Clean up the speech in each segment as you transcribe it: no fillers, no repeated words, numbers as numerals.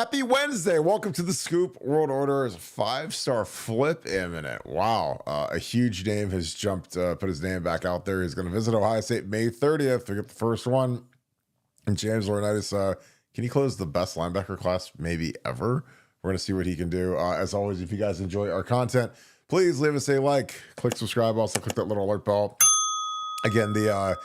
Happy Wednesday. Welcome to the Scoop. World Order is a five-star flip imminent. Wow. A huge name has jumped, put his name back out there. He's going to visit Ohio State May 30th to get the first one. And James Laurinaitis, can he close the best linebacker class maybe ever? We're going to see what he can do. As always, if you guys enjoy our content, please leave us a like, click subscribe, also click that little alert bell. Again, the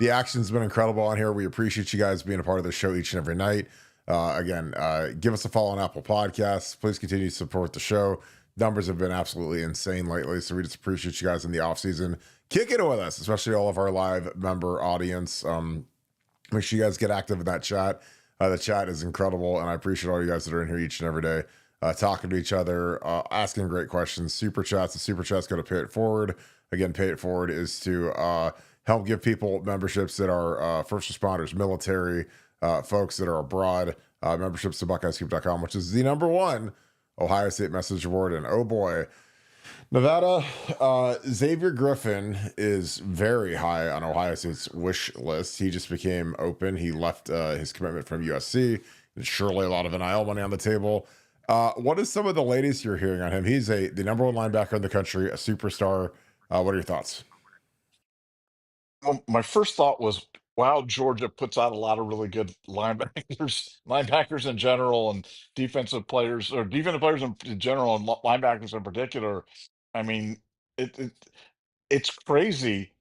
action's been incredible on here. We appreciate you guys being a part of the show each and every night. Give us a follow on Apple Podcasts. Please continue to support the show. Numbers have been absolutely insane lately, so we just appreciate you guys in the off season kicking it with us, especially all of our live member audience. Make sure you guys get active in that chat. The chat is incredible, and I appreciate all you guys that are in here each and every day, talking to each other, asking great questions. Super chats. The super chats go to Pay It Forward. Again, Pay It Forward is to help give people memberships that are first responders, military, folks that are abroad, memberships to BuckeyeScoop.com, which is the number one Ohio State message board. And oh boy, Nevada, Xavier Griffin is very high on Ohio State's wish list. He just became open. He left his commitment from USC. There's surely a lot of NIL money on the table. What is some of the latest you're hearing on him? He's the number one linebacker in the country, a superstar. What are your thoughts? Well, my first thought was, wow, Georgia puts out a lot of really good linebackers, linebackers in general, and defensive players, or defensive players in general, and linebackers in particular. I mean, it, it it's crazy.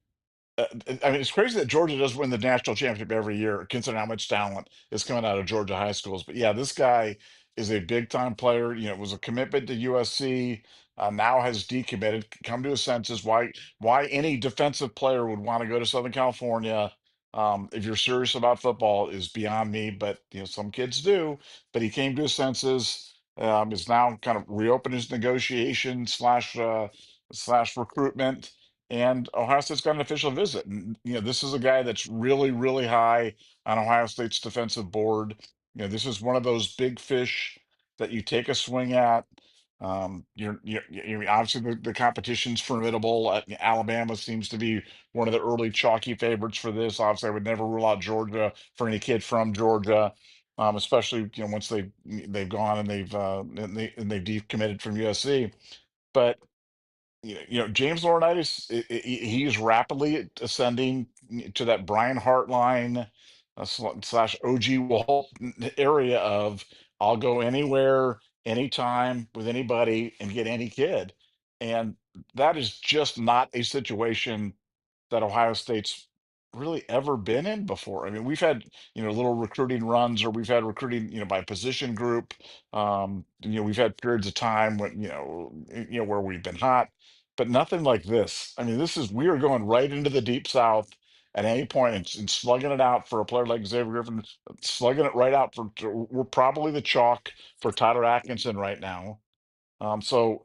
It's crazy that Georgia does win the national championship every year, considering how much talent is coming out of Georgia high schools. But yeah, this guy is a big time player. It was a commitment to USC. Now has decommitted. Come to his senses. Why any defensive player would want to go to Southern California, if you're serious about football, is beyond me. But some kids do. But he came to his senses. Is now kind of reopened his negotiation slash recruitment, and Ohio State's got an official visit. And this is a guy that's really, really high on Ohio State's defensive board. This is one of those big fish that you take a swing at. Obviously the competition's formidable. Alabama seems to be one of the early chalky favorites for this. Obviously, I would never rule out Georgia for any kid from Georgia, especially once they've gone and they've decommitted from USC. But James Laurinaitis, he's rapidly ascending to that Brian Hartline slash OG Wall area of I'll go anywhere, anytime, with anybody, and get any kid. And that is just not a situation that Ohio State's really ever been in before. I mean, we've had, little recruiting runs, or we've had recruiting, by position group. We've had periods of time when, where we've been hot, but nothing like this. I mean, we are going right into the deep South at any point, and slugging it out for a player like Xavier Griffin, slugging it right out we're probably the chalk for Tyler Atkinson right now. So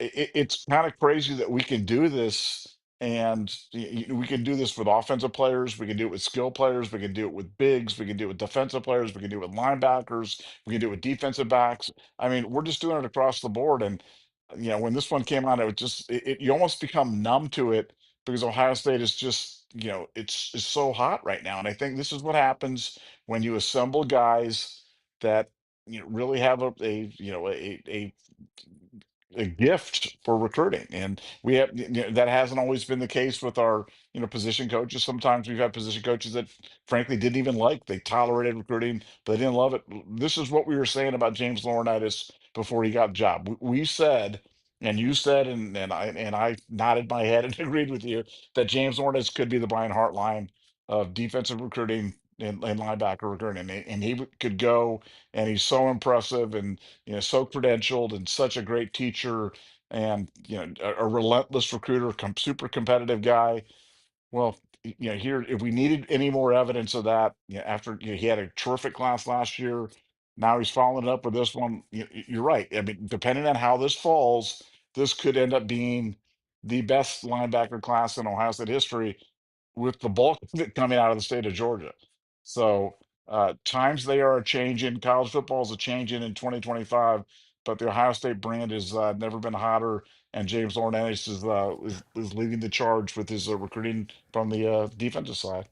it's kind of crazy that we can do this, and we can do this with offensive players, we can do it with skill players, we can do it with bigs, we can do it with defensive players, we can do it with linebackers, we can do it with defensive backs. I mean, we're just doing it across the board. And when this one came out, it was just you almost become numb to it, because Ohio State is just it's so hot right now. And I think this is what happens when you assemble guys that really have a gift for recruiting. And we have that hasn't always been the case with our position coaches. Sometimes we've had position coaches that frankly didn't even like, they tolerated recruiting, but they didn't love it. This is what we were saying about James Laurinaitis before he got the job. We said, and you said, and I nodded my head and agreed with you, that James Laurinaitis could be the Brian Hartline of defensive recruiting and linebacker recruiting. And could go, and he's so impressive, and so credentialed, and such a great teacher, and a relentless recruiter, super competitive guy. Well, here, if we needed any more evidence of that, after he had a terrific class last year, now he's following it up with this one. You're right. I mean, depending on how this falls, this could end up being the best linebacker class in Ohio State history, with the bulk of it coming out of the state of Georgia. So times they are a changing. College football is a changing in 2025, but the Ohio State brand has never been hotter, and James Laurinaitis is leading the charge with his recruiting from the defensive side.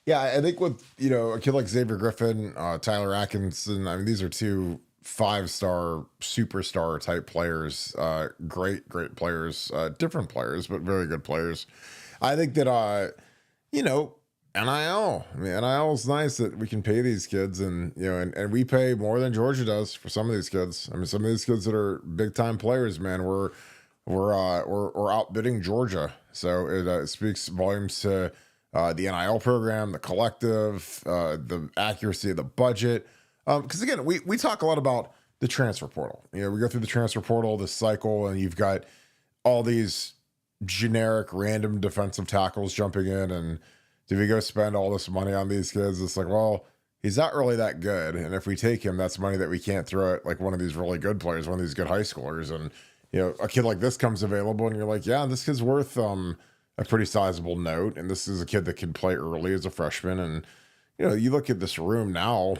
Yeah, I think with a kid like Xavier Griffin, Tyler Atkinson, I mean these are two five-star superstar type players, great players, different players, but very good players. I think that you know, NIL. I mean, NIL is nice that we can pay these kids, and and we pay more than Georgia does for some of these kids. I mean, some of these kids that are big time players, man, we're outbidding Georgia. So it speaks volumes to the NIL program, the collective, the accuracy of the budget. Because again, we talk a lot about the transfer portal. We go through the transfer portal, this cycle, and you've got all these generic random defensive tackles jumping in, and do we go spend all this money on these kids? It's like, well, he's not really that good, and if we take him, that's money that we can't throw at like one of these really good players, one of these good high schoolers. And a kid like this comes available, and you're like, yeah, this kid's worth a pretty sizable note, and this is a kid that can play early as a freshman. And you look at this room now.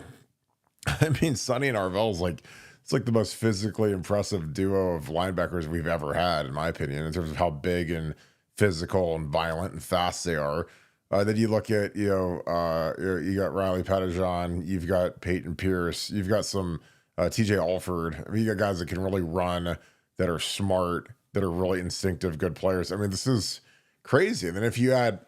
I mean, Sonny and Arvell's like it's like the most physically impressive duo of linebackers we've ever had, in my opinion, in terms of how big and physical and violent and fast they are. Then you look at you got Riley Pettijohn, you've got Peyton Pierce, you've got some TJ Alford. I mean, you got guys that can really run, that are smart, that are really instinctive, good players. I mean, this is crazy. And then if you add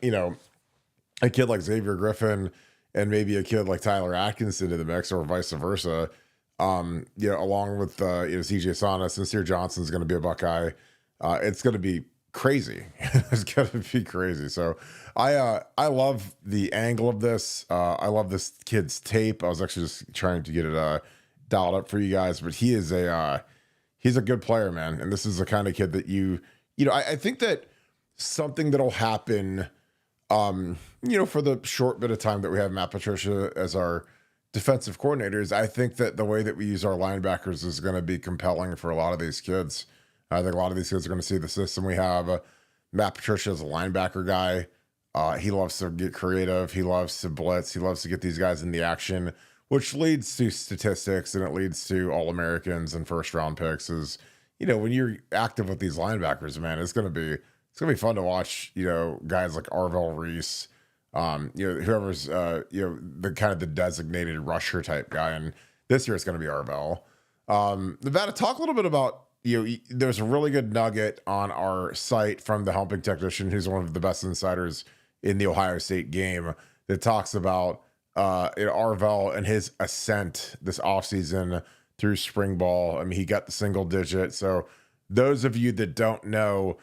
a kid like Xavier Griffin and maybe a kid like Tyler Atkinson to the mix, or vice versa. Along with CJ Sana, Sincere Johnson's going to be a Buckeye. It's going to be crazy. It's going to be crazy. So I love the angle of this. I love this kid's tape. I was actually just trying to get it dialed up for you guys, but he's a good player, man. And this is the kind of kid that I think that something that'll happen for the short bit of time that we have Matt Patricia as our defensive coordinators, I think that the way that we use our linebackers is going to be compelling for a lot of these kids. I think a lot of these kids are going to see the system we have. Matt Patricia is a linebacker guy. He loves to get creative. He loves to blitz. He loves to get these guys in the action, which leads to statistics, and it leads to All-Americans and first-round picks. Is when you're active with these linebackers, man, it's gonna be fun to watch. Guys like Arvell Reese, whoever's the kind of the designated rusher type guy, and this year it's gonna be Arvell. Nevada, talk a little bit about there's a really good nugget on our site from the helping technician, who's one of the best insiders in the Ohio State game, that talks about Arvell and his ascent this offseason through spring ball. I mean, he got the single digit. So those of you that don't know,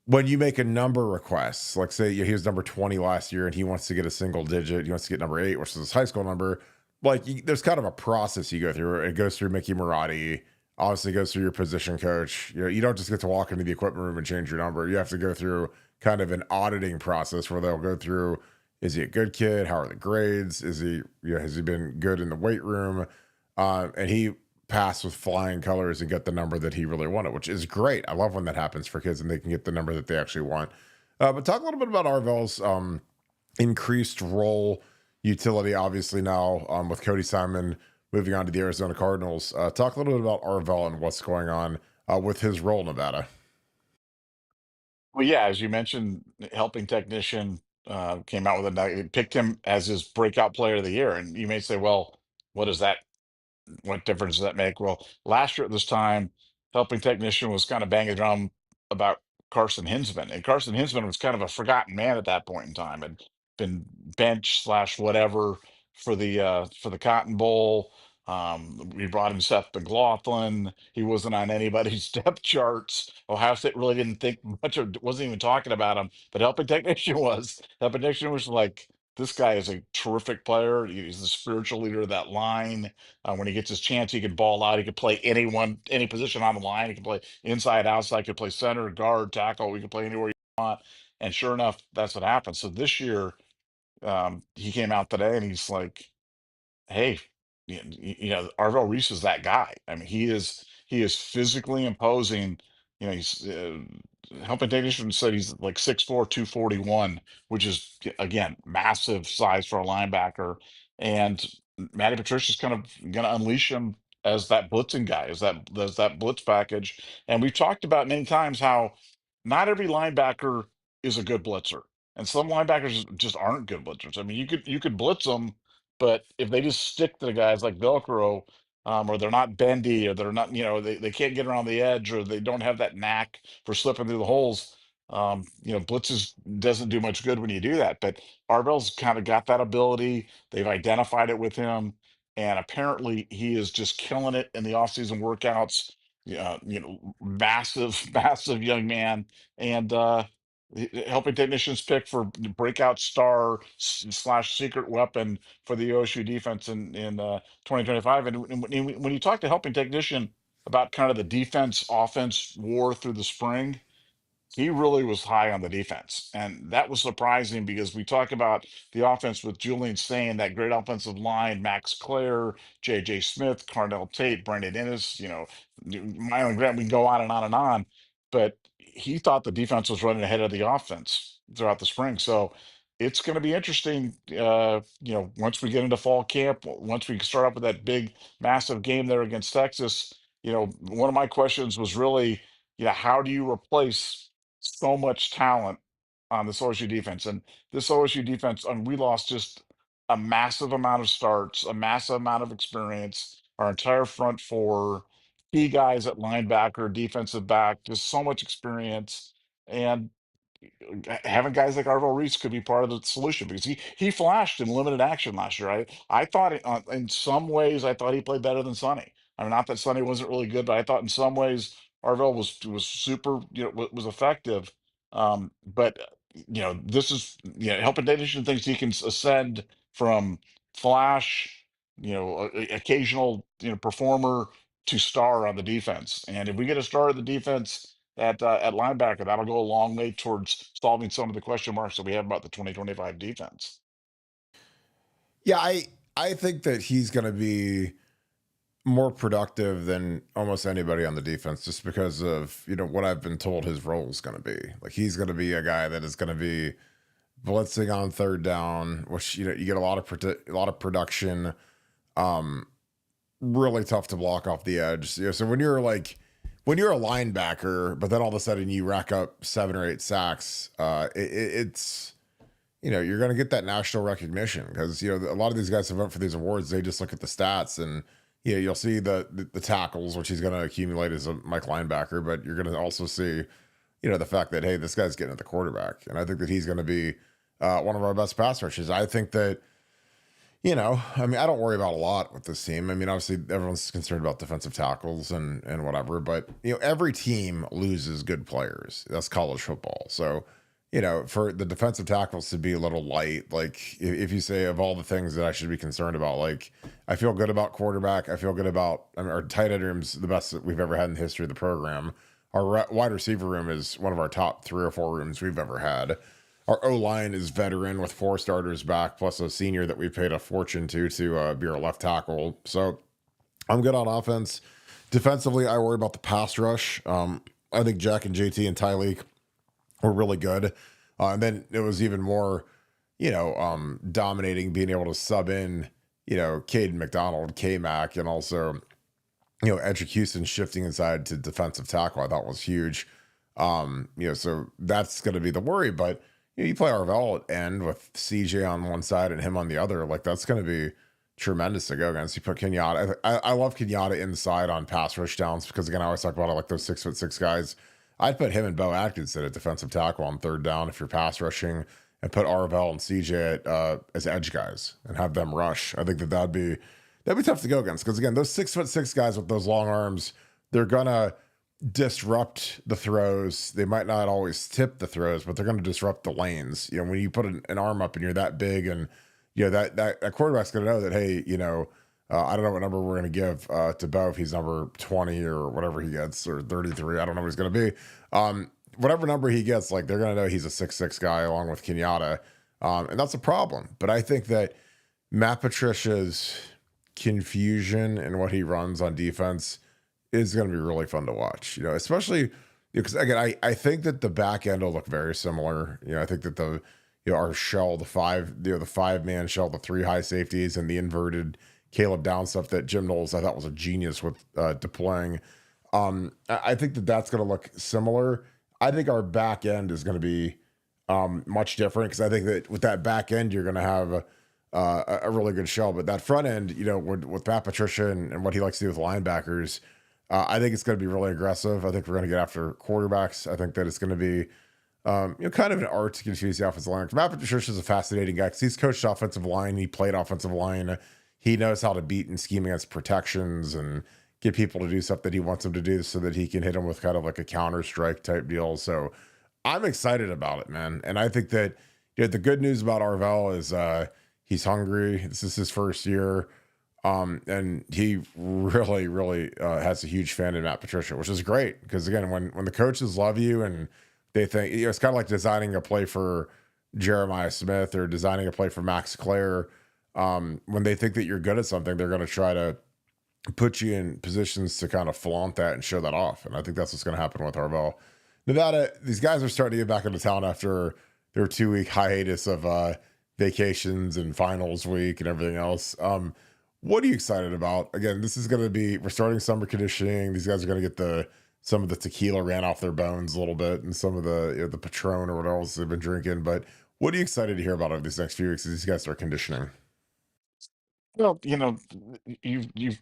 when you make a number request, like say he was number 20 last year and he wants to get a single digit, he wants to get number 8, which is his high school number. Like there's kind of a process you go through. It goes through Mickey Marotti, obviously goes through your position coach. You don't just get to walk into the equipment room and change your number. You have to go through kind of an auditing process where they'll go through, is he a good kid? How are the grades? Is he, has he been good in the weight room? And he passed with flying colors and get the number that he really wanted, which is great. I love when that happens for kids and they can get the number that they actually want. But talk a little bit about Arvell's increased role utility, obviously now with Cody Simon moving on to the Arizona Cardinals. Talk a little bit about Arvell and what's going on with his role in Nevada. Well, yeah, as you mentioned, helping technician came out with picked him as his breakout player of the year, and you may say, well, what does that what difference does that make? Well, last year at this time, helping technician was kind of banging the drum about Carson Hinsman, and Carson Hinsman was kind of a forgotten man at that point in time, and been bench slash whatever for the Cotton Bowl. We brought in Seth McLaughlin. He wasn't on anybody's depth charts. Ohio State really didn't think much of, wasn't even talking about him, but helping technician was. Helping technician was like, this guy is a terrific player. He's the spiritual leader of that line. When he gets his chance, he could ball out. He could play any position on the line. He could play inside, outside. He could play center, guard, tackle. We could play anywhere you want. And sure enough, that's what happened. So this year, he came out today and he's like, hey, Arvell Reese is that guy. I mean, he is physically imposing. He's helping technician said he's like 6'4", 241, which is again massive size for a linebacker. And Matty Patricia's kind of going to unleash him as that blitzing guy, as that blitz package. And we've talked about many times how not every linebacker is a good blitzer. and some linebackers just aren't good blitzers. I mean, you could blitz them, but if they just stick to the guys like Velcro, or they're not bendy, or they're not, they can't get around the edge, or they don't have that knack for slipping through the holes. Blitzes doesn't do much good when you do that. But Arvell's kind of got that ability. They've identified it with him, and apparently he is just killing it in the offseason workouts. Yeah, massive, massive young man, and helping technicians pick for breakout star slash secret weapon for the OSU defense in 2025. And when you talk to helping technician about kind of the defense offense war through the spring, he really was high on the defense. And that was surprising because we talk about the offense with Julian Sane, that great offensive line, Max Clare, JJ Smith, Carnell Tate, Brandon Ennis, Mylan Grant, we can go on and on and on. But he thought the defense was running ahead of the offense throughout the spring. So it's going to be interesting, once we get into fall camp, once we start up with that big, massive game there against Texas. One of my questions was really, how do you replace so much talent on this OSU defense? And this OSU defense, we lost just a massive amount of starts, a massive amount of experience. Our entire front four, key guys at linebacker, defensive back, just so much experience. And having guys like Arvell Reese could be part of the solution because he flashed in limited action last year. I thought in some ways I thought he played better than Sonny. I mean, not that Sonny wasn't really good, but I thought in some ways Arvell was super, was effective. But this is helping Nation thinks he can ascend from flash, occasional performer to star on the defense. And if we get a star at the defense at linebacker, that'll go a long way towards solving some of the question marks that we have about the 2025 defense. Yeah, I think that he's going to be more productive than almost anybody on the defense just because of, what I've been told his role is going to be. Like he's going to be a guy that is going to be blitzing on third down, which you get a lot of production, um really tough to block off the edge. So when you're a linebacker, but then all of a sudden you rack up 7 or 8 sacks, it's you're going to get that national recognition because a lot of these guys who vote for these awards, they just look at the stats and you'll see the tackles, which he's going to accumulate as a Mike linebacker, but you're going to also see the fact that hey, this guy's getting at the quarterback, and I think that he's going to be one of our best pass rushers. I think that I mean, I don't worry about a lot with this team. I mean, obviously everyone's concerned about defensive tackles and whatever, but every team loses good players. That's college football. So, for the defensive tackles to be a little light, like if you say of all the things that I should be concerned about, like I feel good about quarterback. I feel good about, I mean, our tight end room's the best that we've ever had in the history of the program. Our wide receiver room is one of our top 3 or 4 rooms we've ever had. Our O-line is veteran with 4 starters back, plus a senior that we paid a fortune to be our left tackle. So I'm good on offense. Defensively, I worry about the pass rush. I think Jack and JT and Tyleek were really good. And then it was even more, dominating, being able to sub in, Caden McDonald, K-Mac, and also, Edric Houston shifting inside to defensive tackle. I thought was huge. So that's going to be the worry, but you play Arvell at end with CJ on one side and him on the other. Like that's going to be tremendous to go against. You put Kenyatta. I love Kenyatta inside on pass rush downs because again, I always talk about it like those 6'6" guys. I'd put him and Bo Atkinson at defensive tackle on third down if you're pass rushing, and put Arvell and CJ as edge guys and have them rush. I think that'd be tough to go against because again, those 6'6" guys with those long arms, they're gonna disrupt the throws. They might not always tip the throws, but they're going to disrupt the lanes. When you put an arm up and you're that big, and that quarterback's going to know that hey, I don't know what number we're going to give to Bo if he's number 20 or whatever he gets, or 33. I don't know what he's going to be. Whatever number he gets, like they're going to know he's a 6'6" guy along with Kenyatta, and that's a problem. But I think that Matt Patricia's confusion in what he runs on defense is going to be really fun to watch, especially because again, I think that the back end will look very similar. I think that our shell, the 5-man shell, the 3 high safeties and the inverted Caleb Down stuff that Jim Knowles, I thought was a genius with deploying. I think that that's going to look similar. I think our back end is going to be much different because I think that with that back end, you're going to have a really good shell. But that front end, with Pat Patricia and what he likes to do with linebackers, I think it's going to be really aggressive. I think we're going to get after quarterbacks. I think that it's going to be kind of an art to confuse the offensive line. Matt Patricia is a fascinating guy because he's coached offensive line. He played offensive line. He knows how to beat and scheme against protections and get people to do stuff that he wants them to do so that he can hit them with kind of like a counter strike type deal. So I'm excited about it, man. And I think that the good news about Arvell is he's hungry. This is his first year. And he really, really has a huge fan of Matt Patricia, which is great because again, when the coaches love you and they think it's kind of like designing a play for Jeremiah Smith or designing a play for Max Clare. When they think that you're good at something, they're going to try to put you in positions to kind of flaunt that and show that off. And I think that's what's going to happen with Arvell. Nevada, these guys are starting to get back into town after their 2-week hiatus of vacations and finals week and everything else. What are you excited about? Again, this is going to be, we're starting summer conditioning. These guys are going to get some of the tequila ran off their bones a little bit and some of the Patron or what else they've been drinking. But what are you excited to hear about over these next few weeks as these guys start conditioning? Well, you've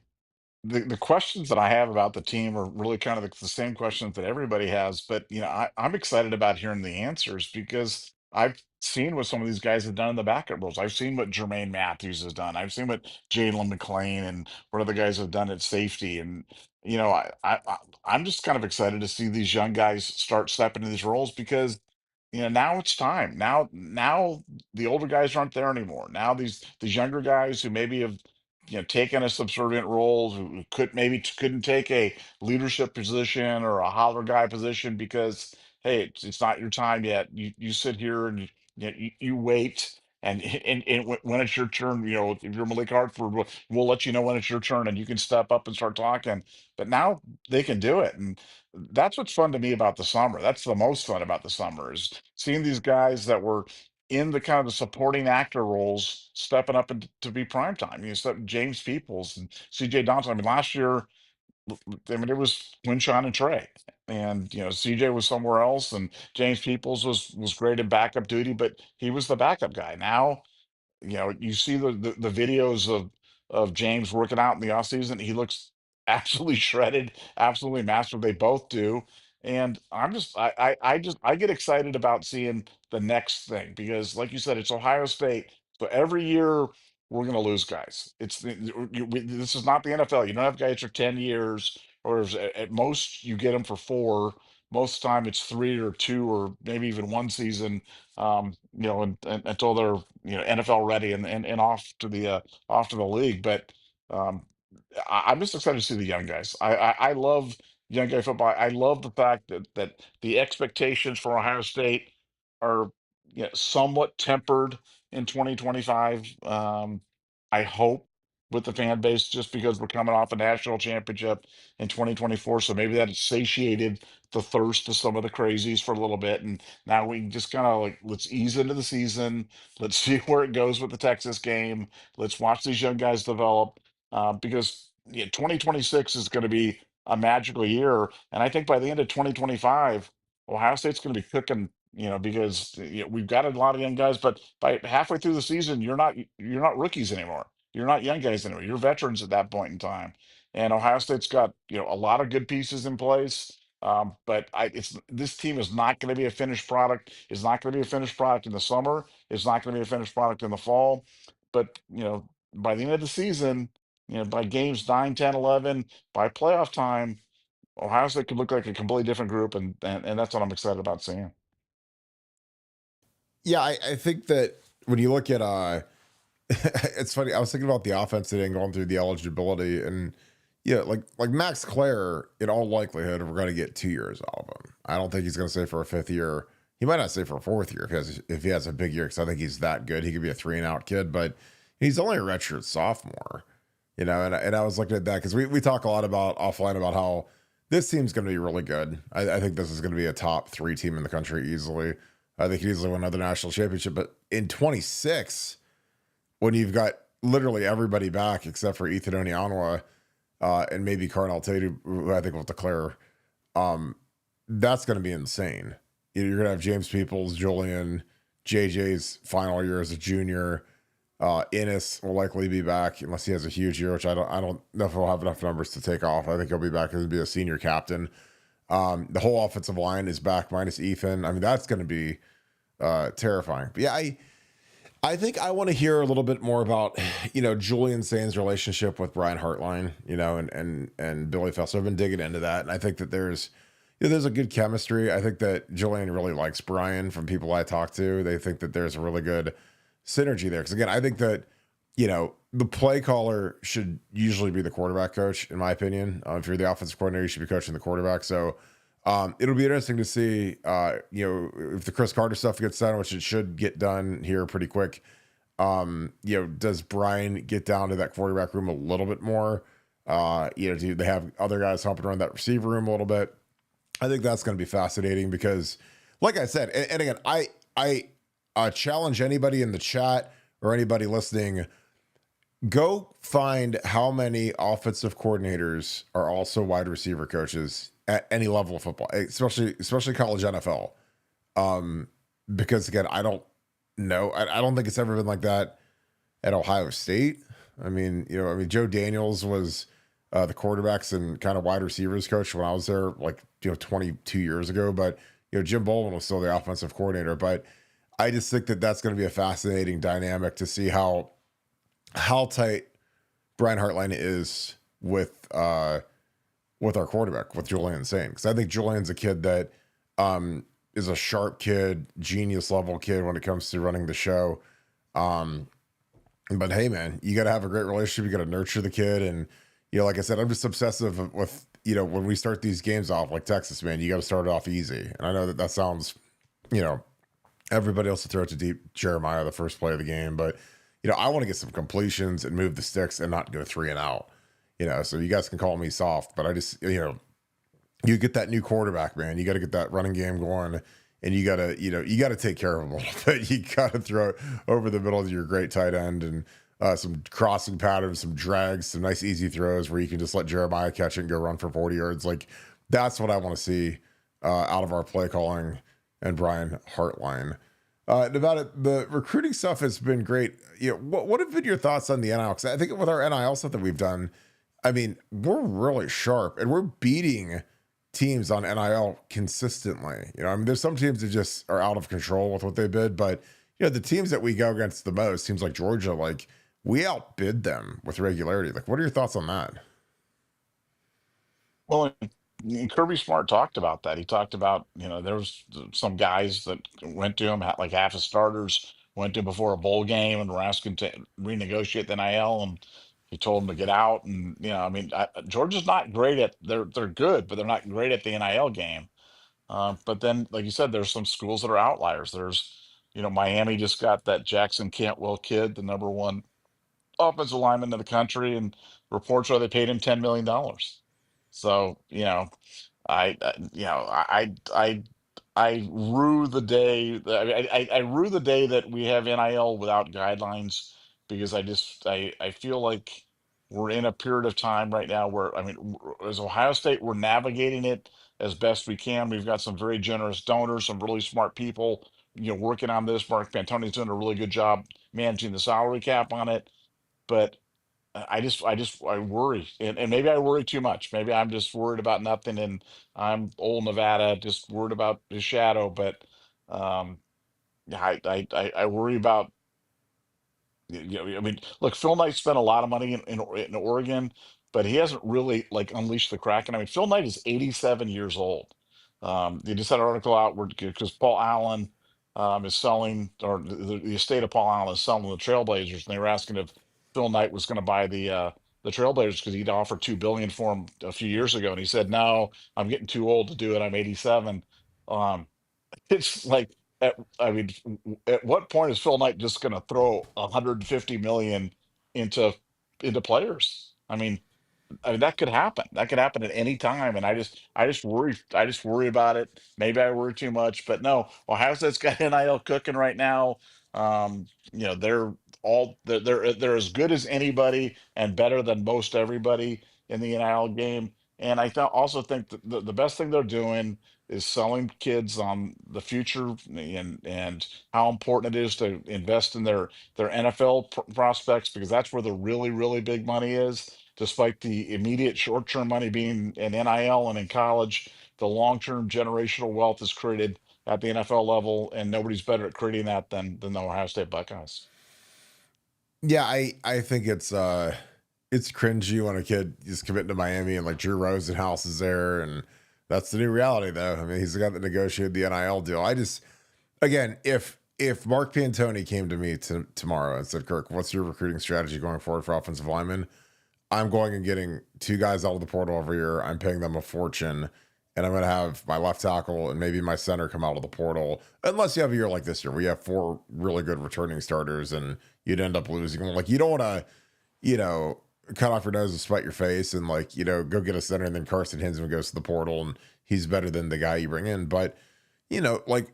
the questions that I have about the team are really kind of the same questions that everybody has, but I'm excited about hearing the answers because I've seen what some of these guys have done in the backup roles. I've seen what Jermaine Matthews has done. I've seen what Jalen McLean and what other guys have done at safety, and I'm just kind of excited to see these young guys start stepping into these roles because now it's time. Now the older guys aren't there anymore. Now these younger guys who maybe have taken a subservient role, who couldn't take a leadership position or a holler guy position because hey, it's not your time yet. You sit here and you wait. And, when it's your turn, if you're Malik Hartford, we'll let you know when it's your turn and you can step up and start talking. But now they can do it. And that's what's fun to me about the summer. That's the most fun about the summer is seeing these guys that were in the kind of the supporting actor roles stepping up to be prime time. James Peoples and CJ Donaldson. I mean, last year, I mean, it was Quinshon and Trey. And CJ was somewhere else, and James Peoples was great at backup duty, but he was the backup guy. Now you see the videos of James working out in the offseason. He looks absolutely shredded, absolutely massive. They both do. And I get excited about seeing the next thing because, like you said, it's Ohio State. So every year we're going to lose guys. This is not the NFL. You don't have guys for 10 years, or at most you get them for 4. Most of the time it's 3 or 2 or maybe even 1 season, until they're NFL ready and off to the league. But um, I'm just excited to see the young guys. I love young guy football. I love the fact that the expectations for Ohio State are somewhat tempered in 2025. I hope with the fan base just because we're coming off a national championship in 2024, so maybe that satiated the thirst of some of the crazies for a little bit, and now we can just kind of like let's ease into the season. Let's see where it goes with the Texas game. Let's watch these young guys develop because 2026 is going to be a magical year. And I think by the end of 2025, Ohio State's going to be cooking, because we've got a lot of young guys, but by halfway through the season, you're not rookies anymore. You're not young guys anymore. You're veterans at that point in time. And Ohio State's got, a lot of good pieces in place. But this team is not going to be a finished product. It's not going to be a finished product in the summer. It's not going to be a finished product in the fall. But by the end of the season, by games 9, 10, 11, by playoff time, Ohio State could look like a completely different group, and that's what I'm excited about seeing. Yeah, I think that when you look at it's funny. I was thinking about the offense today and going through the eligibility, and yeah, like Max Clare, in all likelihood, we're going to get 2 years out of him. I don't think he's going to stay for a fifth year. He might not stay for a fourth year if he has a big year because I think he's that good. He could be a 3-and-out kid, but he's only a redshirt sophomore. And I was looking at that because we talk a lot about offline about how this team's going to be really good. I think this is going to be a top 3 team in the country easily. I think he easily win another national championship. But in 26, when you've got literally everybody back except for Ethan Onyanwa and maybe Carnell Tate, who I think will declare, that's going to be insane. you're gonna have James Peoples, Julian, JJ's final year as a junior. Innis will likely be back unless he has a huge year, which I don't know if he'll have enough numbers to take off. I think he'll be back and be a senior captain. The whole offensive line is back minus Ethan. I mean, that's going to be terrifying. But yeah, I think I want to hear a little bit more about, Julian Sain's relationship with Brian Hartline, and Billy Fester. I've been digging into that, and I think that there's a good chemistry. I think that Julian really likes Brian from people I talk to. They think that there's a really good synergy there. Because again, I think that, the play caller should usually be the quarterback coach, in my opinion. If you're the offensive coordinator, you should be coaching the quarterback. So it'll be interesting to see, if the Chris Carter stuff gets done, which it should get done here pretty quick. Does Brian get down to that quarterback room a little bit more? Do they have other guys helping run that receiver room a little bit? I think that's going to be fascinating because, like I said, and again, I challenge anybody in the chat or anybody listening, go find how many offensive coordinators are also wide receiver coaches at any level of football, especially college NFL. Because again, I don't know. I don't think it's ever been like that at Ohio State. Joe Daniels was the quarterbacks and kind of wide receivers coach when I was there, 22 years ago. But Jim Bowman was still the offensive coordinator. But I just think that that's going to be a fascinating dynamic to see how tight Brian Hartline is with our quarterback, with Julian Sain. Because I think Julian's a kid that is a sharp kid, genius level kid when it comes to running the show. But hey, man, you got to have a great relationship. You got to nurture the kid. And, like I said, I'm just obsessive with, when we start these games off like Texas, man, you got to start it off easy. And I know that sounds, everybody else to throw it to deep Jeremiah the first play of the game. But, I want to get some completions and move the sticks and not go 3 and out. So you guys can call me soft, but I just, you get that new quarterback, man. You got to get that running game going, and you got to take care of them a little bit. You got to throw it over the middle of your great tight end and some crossing patterns, some drags, some nice easy throws where you can just let Jeremiah catch it and go run for 40 yards. Like, that's what I want to see out of our play calling and Brian Hartline. Nevada, the recruiting stuff has been great. What have been your thoughts on the NIL? Because I think with our NIL stuff that we've done, we're really sharp and we're beating teams on NIL consistently. There's some teams that just are out of control with what they bid, but the teams that we go against the most, teams like Georgia, like we outbid them with regularity. Like, what are your thoughts on that? Well, and Kirby Smart talked about that. He talked about, there was some guys that went to him, like half his starters went to him before a bowl game and were asking to renegotiate the NIL, and he told them to get out. And Georgia's not great at they're good, but they're not great at the NIL game. But then, like you said, there's some schools that are outliers. There's, Miami just got that Jackson Cantwell kid, the number one offensive lineman in the country, and reports are they paid him $10 million. So, I rue the day. I rue the day that we have NIL without guidelines, because I feel like we're in a period of time right now where, as Ohio State, we're navigating it as best we can. We've got some very generous donors, some really smart people, working on this. Mark Pantoni's doing a really good job managing the salary cap on it, but I worry, and maybe I worry too much. Maybe I'm just worried about nothing, and I'm old Nevada, just worried about his shadow. But yeah, I worry about, look, Phil Knight spent a lot of money in Oregon, but he hasn't really like unleashed the Kraken. Phil Knight is 87 years old. They just had an article out where, because Paul Allen is selling, or the estate of Paul Allen is selling the Trailblazers, and they were asking if Phil Knight was going to buy the Trailblazers because he'd offered $2 billion for them a few years ago, and he said, "No, I'm getting too old to do it. I'm 87." Um, it's like, at what point is Phil Knight just going to throw 150 million into players? That could happen. That could happen at any time, and I just worry. I just worry about it. Maybe I worry too much, but no. Ohio State's got NIL cooking right now. They're as good as anybody and better than most everybody in the NIL game. And also think that the best thing they're doing is selling kids on the future and how important it is to invest in their NFL prospects, because that's where the really really big money is. Despite the immediate short term money being in NIL and in college, the long term generational wealth is created at the NFL level, and nobody's better at creating that than the Ohio State Buckeyes. Yeah, I think it's cringy when a kid is committing to Miami and like Drew Rosenhaus is there, and that's the new reality though. I mean, he's the guy that negotiated the NIL deal. I just again, if Mark Pantoni came to me tomorrow and said, Kirk, what's your recruiting strategy going forward for offensive linemen? I'm going and getting two guys out of the portal every year. I'm paying them a fortune. And I'm going to have my left tackle and maybe my center come out of the portal. Unless you have a year like this year where you have four really good returning starters and you'd end up losing. Like, you don't want to, cut off your nose and spite your face and, like, go get a center and then Carson Hinsman goes to the portal and he's better than the guy you bring in. But, like,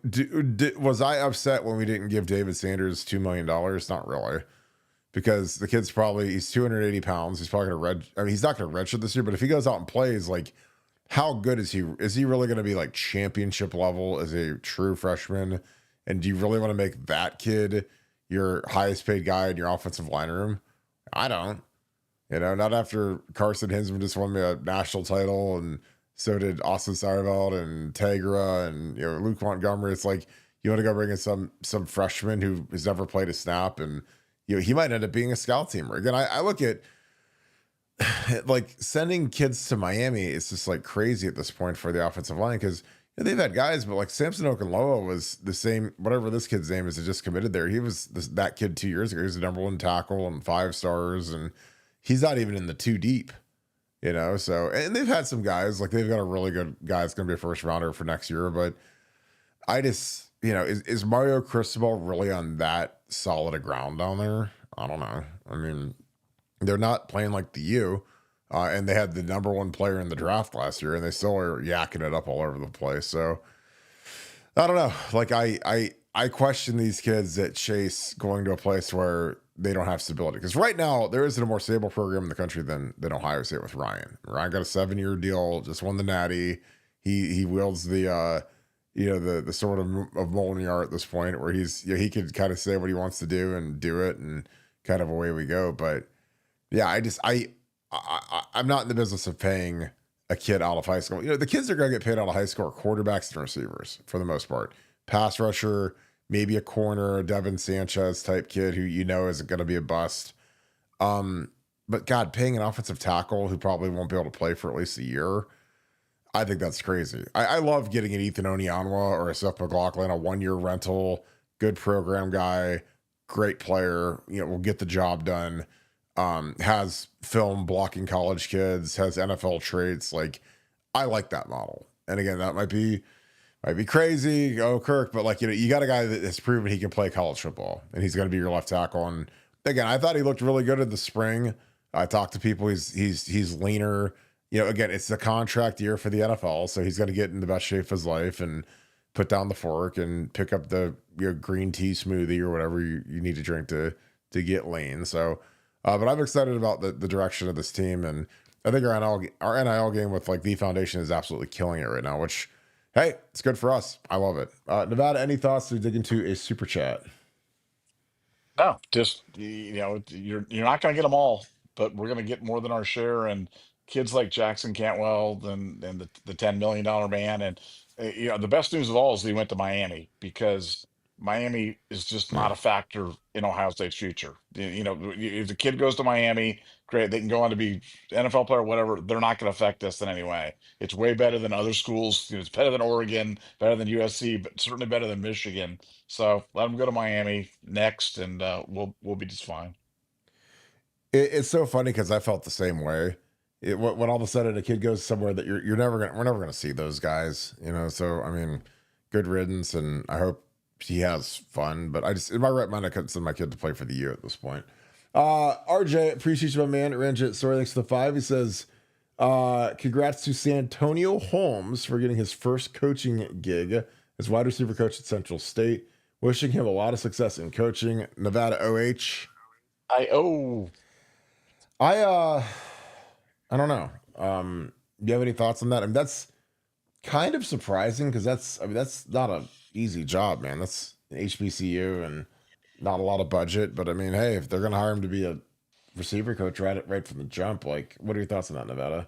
was I upset when we didn't give David Sanders $2 million? Not really, because the kid's he's 280 pounds. He's probably going to he's not going to redshirt this year, but if he goes out and plays, like, how good is he? Is he really going to be like championship level as a true freshman? And do you really want to make that kid your highest paid guy in your offensive line room? I don't. Not after Carson Hinsman just won me a national title, and so did Austin Sarveld and Tegra and Luke Montgomery. It's like you want to go bring in some freshman who has never played a snap, and he might end up being a scout teamer. Again, I look at like sending kids to Miami is just like crazy at this point for the offensive line, because they've had guys, but like Samson Okunlola was the same, whatever this kid's name is that just committed there. He was that kid 2 years ago. He was the number one tackle and 5 stars, and he's not even in the 2 deep, So, and they've had some guys, like they've got a really good guy that's going to be a first rounder for next year. But I just, is Mario Cristobal really on that solid a ground down there? I don't know. I mean, they're not playing like the U, and they had the number one player in the draft last year, and they still are yakking it up all over the place. So I don't know. Like I question these kids that chase going to a place where they don't have stability, because right now there isn't a more stable program in the country than Ohio State with Ryan. Ryan got a 7-year deal, just won the Natty. He wields the the sort of Molinar at this point, where he could kind of say what he wants to do and do it, and kind of away we go. But yeah, I'm not in the business of paying a kid out of high school. The kids that are going to get paid out of high school are quarterbacks and receivers for the most part. Pass rusher, maybe a corner, a Devin Sanchez type kid who isn't going to be a bust. But God, paying an offensive tackle who probably won't be able to play for at least a year, I think that's crazy. I love getting an Ethan Onyanwa or a Seth McLaughlin, a 1-year rental, good program guy, great player, will get the job done. Has film blocking college kids, has NFL traits. Like, I like that model. And again, that might be crazy, Kirk, but like, you got a guy that has proven he can play college football, and he's going to be your left tackle. And again, I thought he looked really good in the spring. I talked to people. He's leaner. Again, it's the contract year for the NFL, so he's going to get in the best shape of his life and put down the fork and pick up the green tea smoothie or whatever you need to drink to get lean. So. But I'm excited about the direction of this team, and I think our NIL game with like the foundation is absolutely killing it right now, which, hey, it's good for us. I love it. Nevada, any thoughts to dig into a super chat? No, just you're not going to get them all, but we're going to get more than our share. And kids like Jackson Cantwell and the $10 million man, and the best news of all is that he went to Miami, because Miami is just Yeah. not a factor in Ohio State's future. If the kid goes to Miami, great, they can go on to be NFL player, whatever. They're not going to affect us in any way. It's way better than other schools. It's better than Oregon, better than USC, but certainly better than Michigan. So let them go to Miami next, and we'll be just fine. It's so funny because I felt the same way. When all of a sudden a kid goes somewhere that we're never gonna see those guys, So I mean, good riddance, and I hope he has fun. But I just, in my right mind, I couldn't send my kid to play for the U at this point. RJ, appreciate you, my man. Ranjit, sorry, thanks to the 5. He says, congrats to Santonio Holmes for getting his first coaching gig as wide receiver coach at Central State. Wishing him a lot of success in coaching. Nevada OH. I I don't know. Do you have any thoughts on that? I mean, that's kind of surprising because that's not a easy job, man. That's an HBCU and not a lot of budget. But I mean, hey, if they're gonna hire him to be a receiver coach right from the jump, like, what are your thoughts on that, Nevada?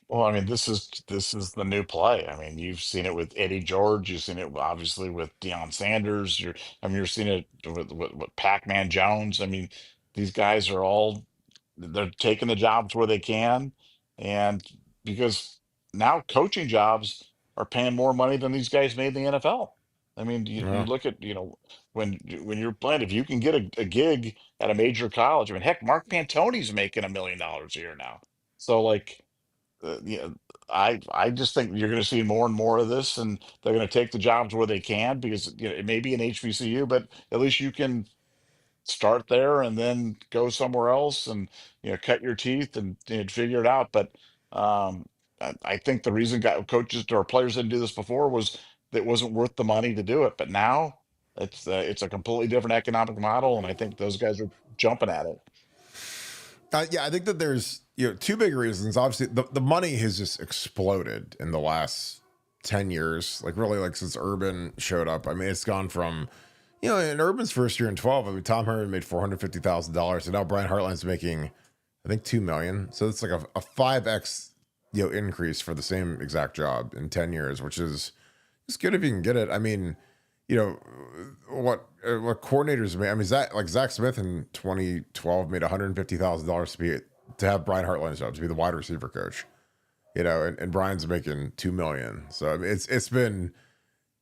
Well, I mean, this is the new play. I mean, you've seen it with Eddie George. You've seen it obviously with Deion Sanders. I mean, you're seeing it with Pac-Man Jones. I mean, these guys are all they're taking the jobs where they can, and because now coaching jobs are paying more money than these guys made in the NFL. I mean, you Yeah. look at when you're playing, if you can get a gig at a major college. I mean, heck, Mark Pantoni's making $1 million a year now. So like yeah, I just think you're going to see more and more of this, and they're going to take the jobs where they can because it may be an HBCU, but at least you can start there and then go somewhere else and cut your teeth and figure it out. But I think the reason coaches or players didn't do this before was that it wasn't worth the money to do it. But now it's a completely different economic model, and I think those guys are jumping at it. Yeah, I think that there's two big reasons. Obviously, the money has just exploded in the last 10 years. Like really, like since Urban showed up. I mean, it's gone from in Urban's first year in 12. I mean, Tom Herman made $450,000, and now Brian Hartline's making I think 2 million. So it's like a 5x increase for the same exact job in 10 years, which is it's good if you can get it. I mean, you know what coordinators made. I mean, Zach Smith in 2012 made $150,000 to have Brian Hartline's job to be the wide receiver coach. And Brian's making 2 million. So I mean, it's been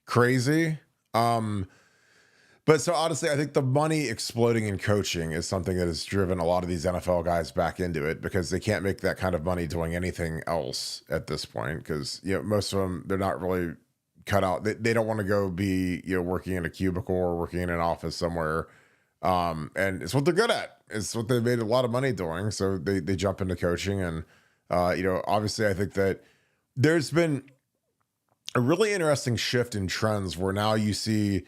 crazy. But so honestly, I think the money exploding in coaching is something that has driven a lot of these NFL guys back into it because they can't make that kind of money doing anything else at this point. Because most of them they're not really cut out. They don't want to go be working in a cubicle or working in an office somewhere. And it's what they're good at. It's what they made a lot of money doing. So they jump into coaching, and obviously I think that there's been a really interesting shift in trends where now you see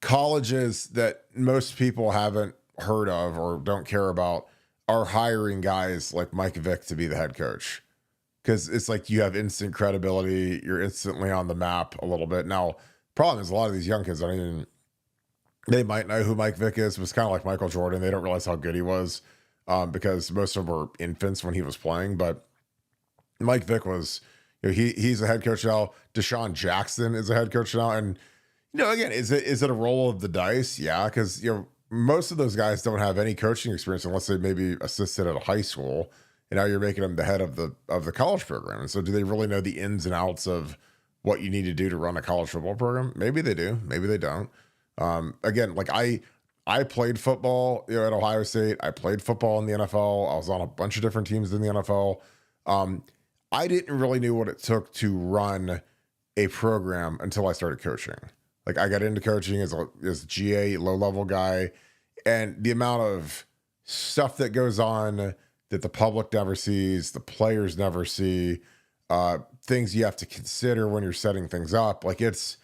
colleges that most people haven't heard of or don't care about are hiring guys like Mike Vick to be the head coach because it's like you have instant credibility. You're instantly on the map a little bit. Now, problem is a lot of these young kids don't even, they might know who Mike Vick is. It was kind of like Michael Jordan. They don't realize how good he was because most of them were infants when he was playing. But Mike Vick was, he's a head coach now. Deshaun Jackson is a head coach now. And again, is it a roll of the dice? Yeah, because most of those guys don't have any coaching experience unless they maybe assisted at a high school, and now you're making them the head of the college program. And so, do they really know the ins and outs of what you need to do to run a college football program? Maybe they do, maybe they don't. Again, like I played football, at Ohio State. I played football in the NFL. I was on a bunch of different teams in the NFL. I didn't really know what it took to run a program until I started coaching. Like I got into coaching as a GA low level guy, and the amount of stuff that goes on that the public never sees, the players never see, things you have to consider when you're setting things up. Like it's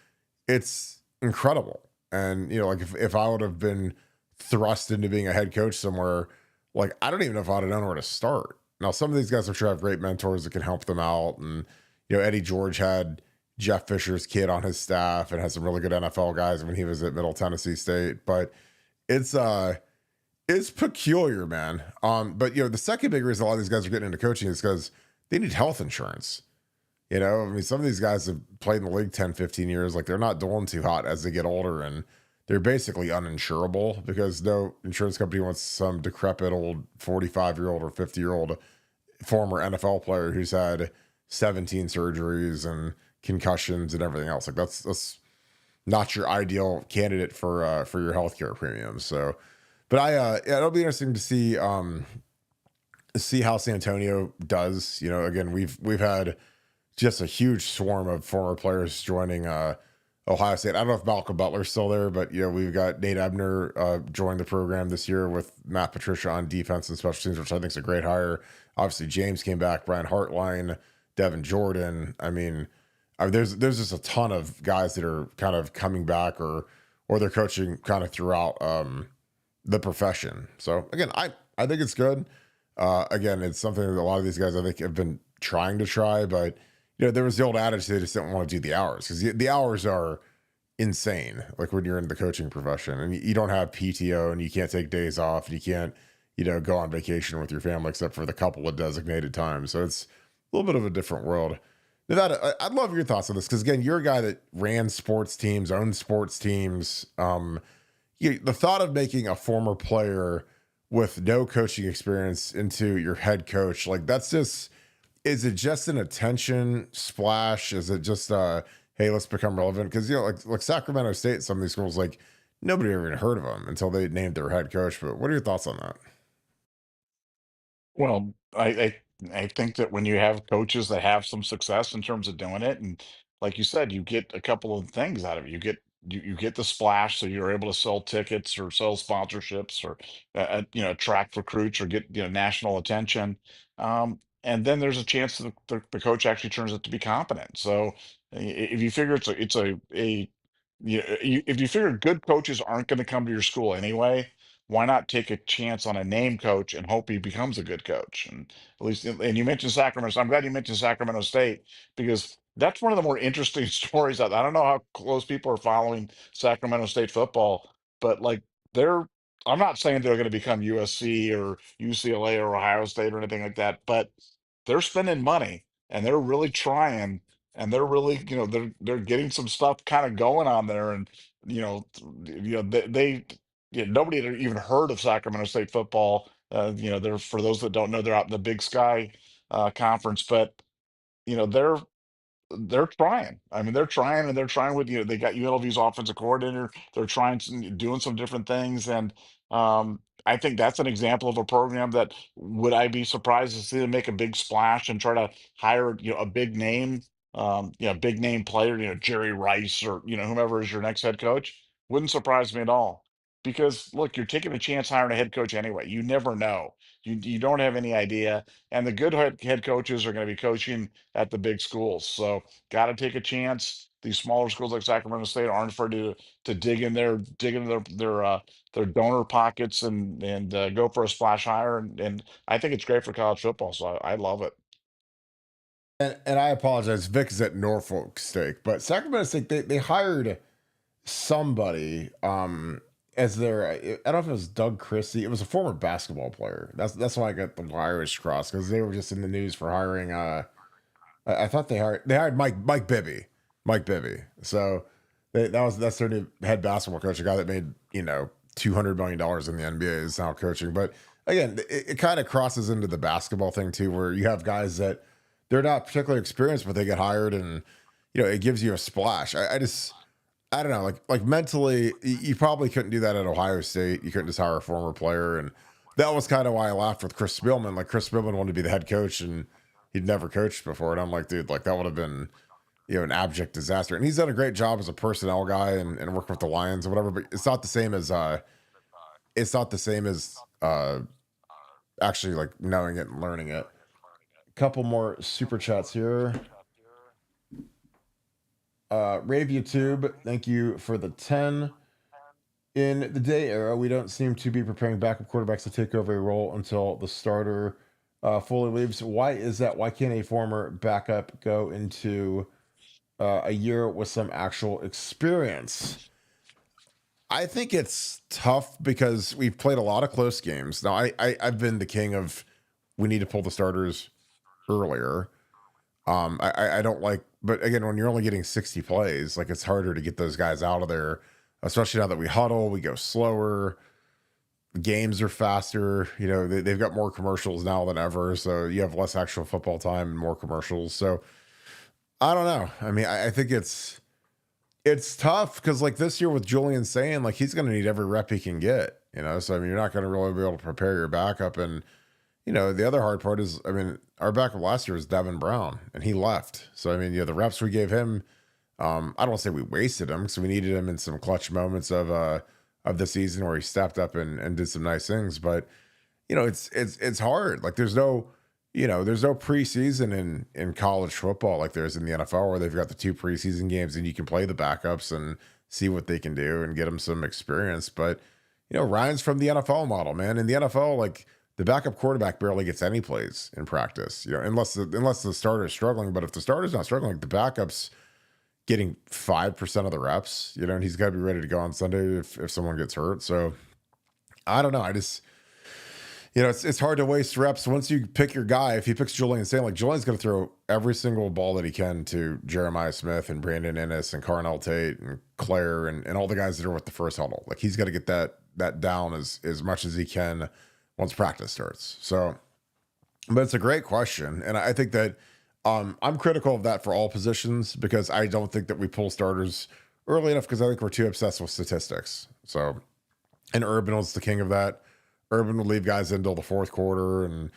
incredible. And like if I would have been thrust into being a head coach somewhere, like I don't even know if I'd have known where to start. Now some of these guys I'm sure have great mentors that can help them out, and Eddie George had Jeff Fisher's kid on his staff and has some really good NFL guys when he was at Middle Tennessee State. But it's peculiar, man. But the second big reason a lot of these guys are getting into coaching is because they need health insurance. I mean, some of these guys have played in the league 10, 15 years. Like they're not doing too hot as they get older, and they're basically uninsurable because no insurance company wants some decrepit old 45-year-old or 50-year-old former NFL player who's had 17 surgeries and concussions and everything else. Like that's not your ideal candidate for your healthcare premiums. So, but it'll be interesting to see how San Antonio does. Again, we've had just a huge swarm of former players joining Ohio State. I don't know if Malcolm Butler's still there, but we've got Nate Ebner joined the program this year with Matt Patricia on defense and special teams, which I think is a great hire. Obviously, James came back, Brian Hartline, Devin Jordan. I mean, there's just a ton of guys that are kind of coming back or they're coaching kind of throughout the profession. So again, I think it's good. Again, it's something that a lot of these guys I think have been trying to try, but there was the old adage they just didn't want to do the hours because the hours are insane. Like when you're in the coaching profession and you don't have PTO and you can't take days off and you can't, go on vacation with your family except for the couple of designated times. So it's a little bit of a different world. Nevada, I'd love your thoughts on this because again, you're a guy that ran sports teams, owned sports teams. The thought of making a former player with no coaching experience into your head coach, like that's just, is it just an attention splash? Is it just hey, let's become relevant? Because like Sacramento State, some of these schools, like nobody ever even heard of them until they named their head coach. But what are your thoughts on that? Well, I think that when you have coaches that have some success in terms of doing it, and like you said, you get a couple of things out of it. You get the splash, so you're able to sell tickets or sell sponsorships or attract recruits or get national attention. And then there's a chance that the coach actually turns it to be competent. So if you figure it's a if you figure good coaches aren't going to come to your school anyway, why not take a chance on a name coach and hope he becomes a good coach? And at least, and you mentioned Sacramento. So I'm glad you mentioned Sacramento State because that's one of the more interesting stories. I don't know how close people are following Sacramento State football, but like they're, I'm not saying they're going to become USC or UCLA or Ohio State or anything like that, but they're spending money and they're really trying and they're really, they're getting some stuff kind of going on there. And, they nobody had even heard of Sacramento State football. They're for those that don't know, they're out in the Big Sky conference, but they're trying. I mean, they're trying and they're trying with they got UNLV's offensive coordinator. They're trying doing some different things, and I think that's an example of a program that would I be surprised to see them make a big splash and try to hire a big name, big name player, Jerry Rice or whomever is your next head coach. Wouldn't surprise me at all. Because look, you're taking a chance hiring a head coach anyway. You never know. You don't have any idea. And the good head coaches are going to be coaching at the big schools. So got to take a chance. These smaller schools like Sacramento State aren't afraid to dig in their donor pockets and go for a splash hire. And I think it's great for college football. So I love it. And I apologize, Vic is at Norfolk State, but Sacramento State they hired somebody as their I don't know if it was Doug Christie. It was a former basketball player. That's why I got the wires crossed because they were just in the news for hiring. I thought they hired Mike Bibby, Mike Bibby. So that's their new head basketball coach, a guy that made $200 million in the NBA is now coaching. But again, it kind of crosses into the basketball thing too, where you have guys that they're not particularly experienced, but they get hired, and it gives you a splash. I don't know, like mentally, you probably couldn't do that at Ohio State. You couldn't just hire a former player, and that was kind of why I laughed with Chris Spielman. Like Chris Spielman wanted to be the head coach, and he'd never coached before, and I'm like, dude, like that would have been an abject disaster. And he's done a great job as a personnel guy and working with the Lions or whatever, but it's not the same as actually like knowing it and learning it. Couple more super chats here. Rave YouTube, thank you for the 10. In the day era, we don't seem to be preparing backup quarterbacks to take over a role until the starter fully leaves. Why is that? Why can't a former backup go into a year with some actual experience? I think it's tough because we've played a lot of close games. Now, I've been the king of we need to pull the starters earlier. I don't like, but again, when you're only getting 60 plays, like it's harder to get those guys out of there, especially now that we huddle, we go slower, games are faster. They've got more commercials now than ever, so you have less actual football time and more commercials. So I don't know. I mean, I think it's tough because like this year with Julian saying like he's going to need every rep he can get. So I mean, you're not going to really be able to prepare your backup. And the other hard part is, I mean, our backup last year was Devin Brown, and he left. So I mean, the reps we gave him, I don't want to say we wasted him because we needed him in some clutch moments of the season where he stepped up and did some nice things. But it's hard. Like there's no preseason in college football like there's in the NFL, where they've got the two preseason games and you can play the backups and see what they can do and get them some experience. But Ryan's from the NFL model, man. In the NFL, like the backup quarterback barely gets any plays in practice, unless the starter is struggling. But if the starter's not struggling, like the backup's getting 5% of the reps, and he's got to be ready to go on Sunday if someone gets hurt. So I don't know. I just, it's hard to waste reps once you pick your guy. If he picks Julian Saint, like Julian's going to throw every single ball that he can to Jeremiah Smith and Brandon Ennis and Carnell Tate and Claire and all the guys that are with the first huddle. Like he's got to get that down as much as he can once practice starts. So, but it's a great question, and I think that I'm critical of that for all positions because I don't think that we pull starters early enough because I think we're too obsessed with statistics. So, and Urban was the king of that. Urban would leave guys in until the fourth quarter and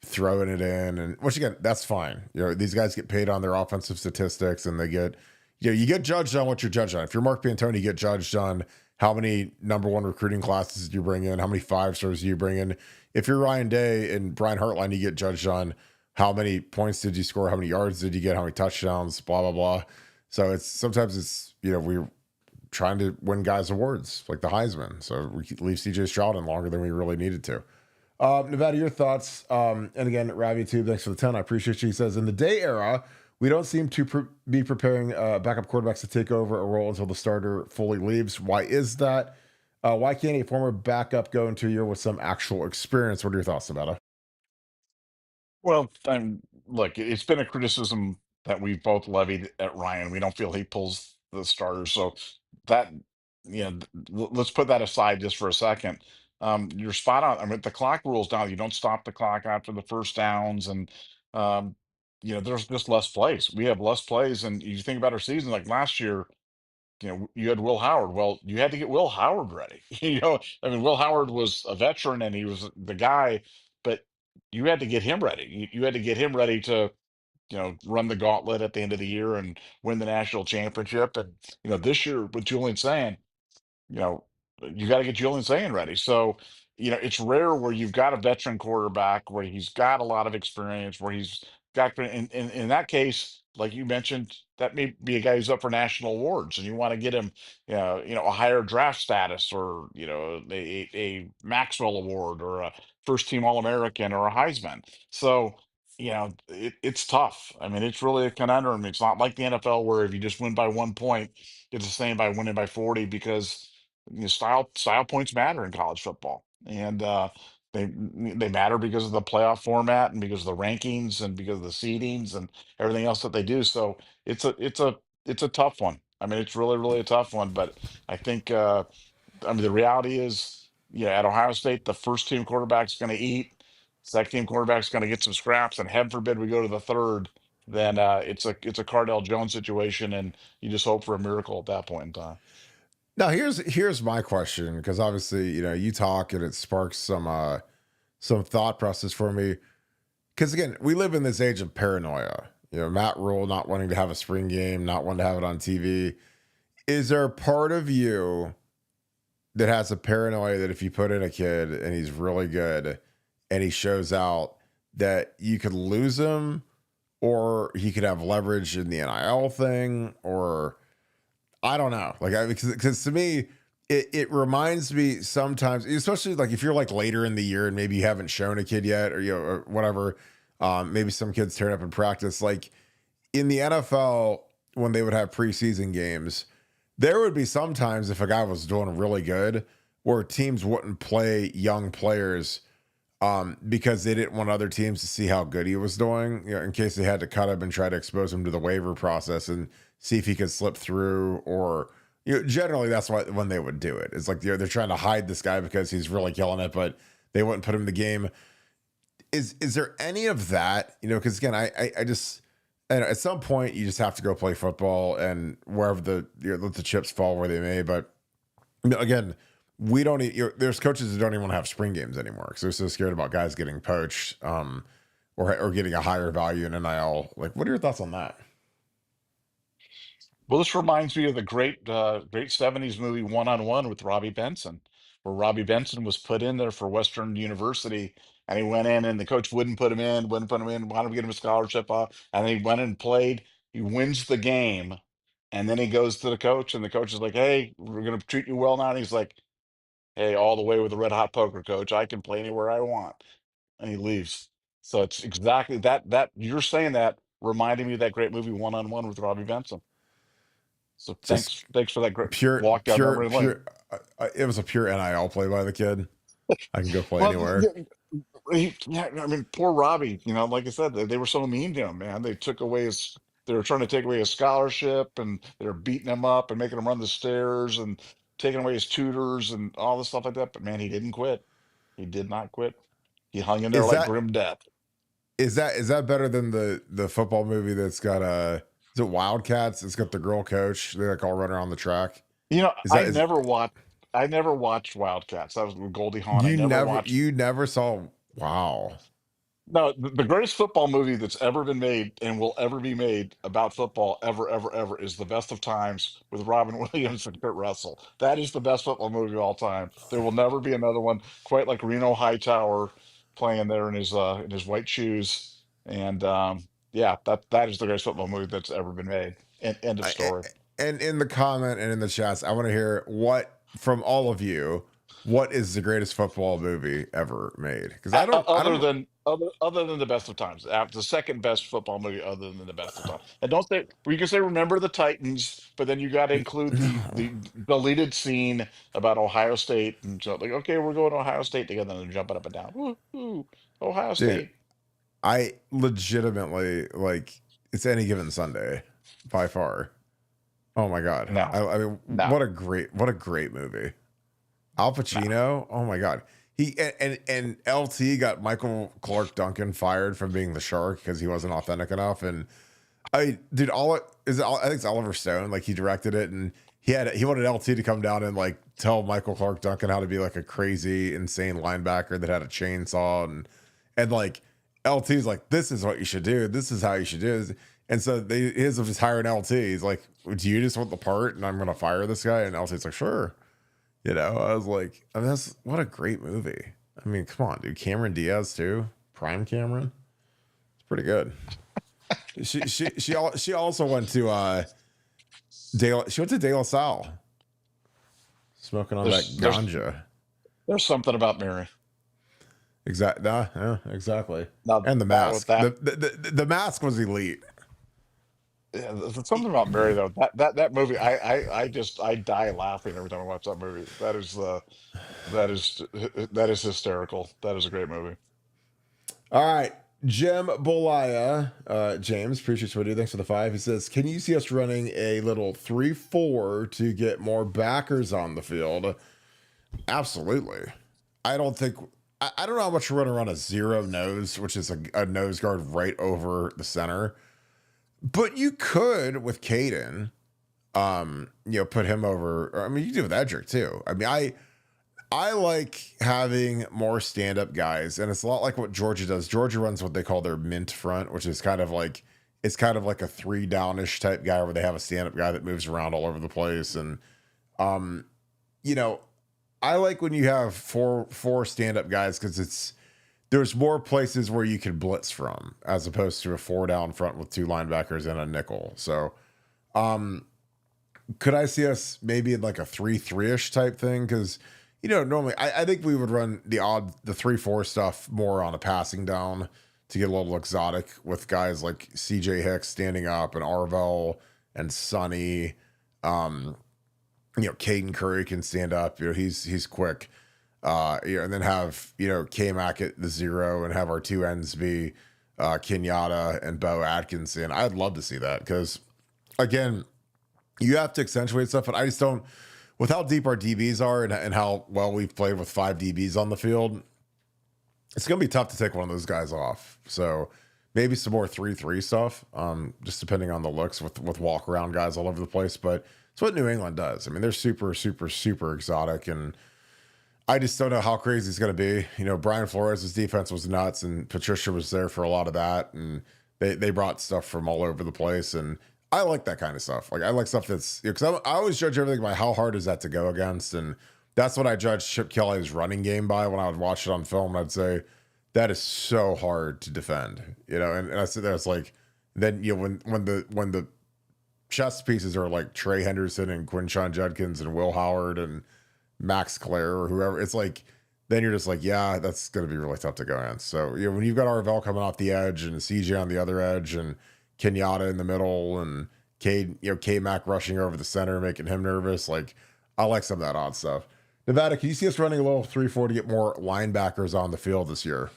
throwing it in, and which again, that's fine. These guys get paid on their offensive statistics, and they get, you get judged on what you're judged on. If you're Mark Pantone, you get judged on how many number one recruiting classes did you bring in, how many 5 stars do you bring in. If you're Ryan Day and Brian Hartline, you get judged on how many points did you score, how many yards did you get, how many touchdowns, blah blah blah. So sometimes it's we're trying to win guys awards like the Heisman. So we leave CJ Stroud in longer than we really needed to. Nevada, your thoughts? And again, RaviTube, thanks for the 10. I appreciate you. He says, in the day era, we don't seem to be preparing backup quarterbacks to take over a role until the starter fully leaves. Why is that? Why can't a former backup go into a year with some actual experience? What are your thoughts, Nevada? Well, look, it's been a criticism that we've both levied at Ryan. We don't feel he pulls the starters. So that, let's put that aside just for a second. You're spot on. I mean, the clock rules now. You don't stop the clock after the first downs, and um, there's just less plays. We have less plays, and you think about our season like last year. You had Will Howard. Well, you had to get Will Howard ready. I mean, Will Howard was a veteran and he was the guy, but you had to get him ready. You had to get him ready to, run the gauntlet at the end of the year and win the national championship. And, this year with Julian saying, you know, you got to get Julian Sayin ready. So, it's rare where you've got a veteran quarterback where he's got a lot of experience, where he's got, in that case, like you mentioned, that may be a guy who's up for national awards and you want to get him, a higher draft status or, a Maxwell Award or a first team All American or a Heisman. So, it's tough. I mean, it's really a conundrum. It's not like the NFL where if you just win by 1 point, it's the same by winning by 40 because style points matter in college football, and they matter because of the playoff format and because of the rankings and because of the seedings and everything else that they do. So it's a tough one. I mean, it's really a tough one. But I think I mean the reality is, at Ohio State, the first team quarterback's going to eat, second team quarterback's going to get some scraps, and heaven forbid we go to the third. Then it's a Cardell Jones situation, and you just hope for a miracle at that point in time. Now here's my question because obviously you talk and it sparks some thought process for me because again we live in this age of paranoia. Matt Rule not wanting to have a spring game, not wanting to have it on TV. Is there a part of you that has a paranoia that if you put in a kid and he's really good and he shows out that you could lose him or he could have leverage in the NIL thing or I don't know. Like, because to me, it reminds me sometimes, especially like if you're like later in the year and maybe you haven't shown a kid yet or, or whatever, maybe some kids turn up in practice. Like in the NFL, when they would have preseason games, there would be sometimes if a guy was doing really good where teams wouldn't play young players because they didn't want other teams to see how good he was doing, in case they had to cut him and try to expose him to the waiver process and see if he could slip through. Or generally that's why when they would do it. It's like they're trying to hide this guy because he's really killing it, but they wouldn't put him in the game. Is there any of that? Because again, I just at some point you just have to go play football and wherever let the chips fall where they may. But again, we don't. There's coaches that don't even want to have spring games anymore because they're so scared about guys getting poached, or getting a higher value in NIL. Like, what are your thoughts on that? Well, this reminds me of the great '70s movie One on One with Robbie Benson, where Robbie Benson was put in there for Western University, and he went in, and the coach wouldn't put him in, wanted to get him a scholarship off, and then he went and played. He wins the game, and then he goes to the coach, and the coach is like, "Hey, we're going to treat you well now." And he's like, "Hey, all the way with the red hot poker, coach. I can play anywhere I want." and he leaves. So it's exactly that you're saying that reminding me of that great movie One on One with Robbie Benson. So Just thanks for that great pure, walk down pure, memory lane. pure. It was a pure NIL play by the kid. I can go play Well, anywhere. yeah, I mean, poor Robbie. Like I said, they were so mean to him, man. They were trying to take away his scholarship, and they were beating him up and making him run the stairs and taking away his tutors and all this stuff like that. But man, he didn't quit. He did not quit. He hung in there Is like that grim death. is that better than the football movie that's got is it Wildcats? It's got the girl coach. They like all run around the track. Is that is I never watched Wildcats. That was with Goldie Hawn. I never watched. you never saw? Wow. No, the greatest football movie that's ever been made and will ever be made about football ever, ever, ever is The Best of Times with Robin Williams and Kurt Russell. That is the best football movie of all time. There will never be another one quite like Reno Hightower playing there in his white shoes. And yeah, that is the greatest football movie that's ever been made. End of I, story. and in the comment and in the chats, I want to hear what from all of you. What is the greatest football movie ever made? Because I don't. Other than the best of times, the second best football movie other than the best of times. And don't say you can say remember the Titans, but then you got to include the deleted scene about Ohio State and so like okay, we're going to Ohio State together and they're jumping up and down. Woo, woo, Ohio Dude, State. I legitimately like it's any given Sunday by far. Oh my god. No, I mean, no. what a great movie. Al No. Pacino. Oh my god. He and LT got Michael Clark Duncan fired from being the shark because he wasn't authentic enough. And dude, I think it's Oliver Stone. Like he directed it, and he wanted LT to come down and like tell Michael Clark Duncan how to be like a crazy, insane linebacker that had a chainsaw, and like LT's like, this is what you should do. This is how you should do it. And so his was just hiring LT. He's like, do you just want the part? And I'm gonna fire this guy. And LT's like, sure. I was like, I mean, what a great movie. I mean, come on, dude. Cameron Diaz too, prime Cameron. It's pretty good. She also went to she went to De La Salle, smoking on that ganja. There's something about Mary. Yeah, exactly. Now And the that with mask. that. The mask was elite. Yeah, there's something about Mary though. That movie, I die laughing every time I watch that movie. That is hysterical. That is a great movie. All right. Jim Bolaya, James, appreciate what you do. Thanks for the 5. He says, can you see us running a little 3-4 to get more backers on the field? Absolutely. I don't know how much we're going to run a 0 nose, which is a nose guard right over the center. But you could with Caden, put him over. I mean, you can do with Edric too. I mean, I like having more stand-up guys, and it's a lot like what Georgia does. Georgia runs what they call their mint front, which is kind of like a 3-downish type guy where they have a stand-up guy that moves around all over the place. And I like when you have four stand-up guys because there's more places where you can blitz from as opposed to a 4-down front with 2 linebackers and a nickel. So could I see us maybe in like a 3-3-ish type thing? Because normally I think we would run the 3-4 stuff more on a passing down to get a little exotic with guys like CJ Hicks standing up and Arvell and Sonny. Caden Curry can stand up. He's quick. And then have K-Mac at the 0 and have our 2 ends be Kenyatta and Bo Atkinson. I'd love to see that because again, you have to accentuate stuff, but I just don't. With how deep our DBs are and how well we've played with 5 DBs on the field, it's going to be tough to take one of those guys off. So maybe some more 3-3 stuff, just depending on the looks with walk around guys all over the place. But it's what New England does. I mean, they're super, super, super exotic. And I just don't know how crazy it's going to be. Brian Flores' defense was nuts and Patricia was there for a lot of that. And they brought stuff from all over the place. And I like that kind of stuff. Like I like stuff that's because I always judge everything by how hard is that to go against, and that's what I judged Chip Kelly's running game by when I would watch it on film. And I'd say that is so hard to defend, And I sit there, it's like then when the chess pieces are like Trey Henderson and Quinshon Judkins and Will Howard and Max Clare or whoever, it's like then you're just like, yeah, that's going to be really tough to go against. So, when you've got Arvell coming off the edge and CJ on the other edge and Kenyatta in the middle and K Mac rushing over the center, making him nervous, like, I like some of that odd stuff. Nevada, can you see us running a little 3-4 to get more linebackers on the field this year?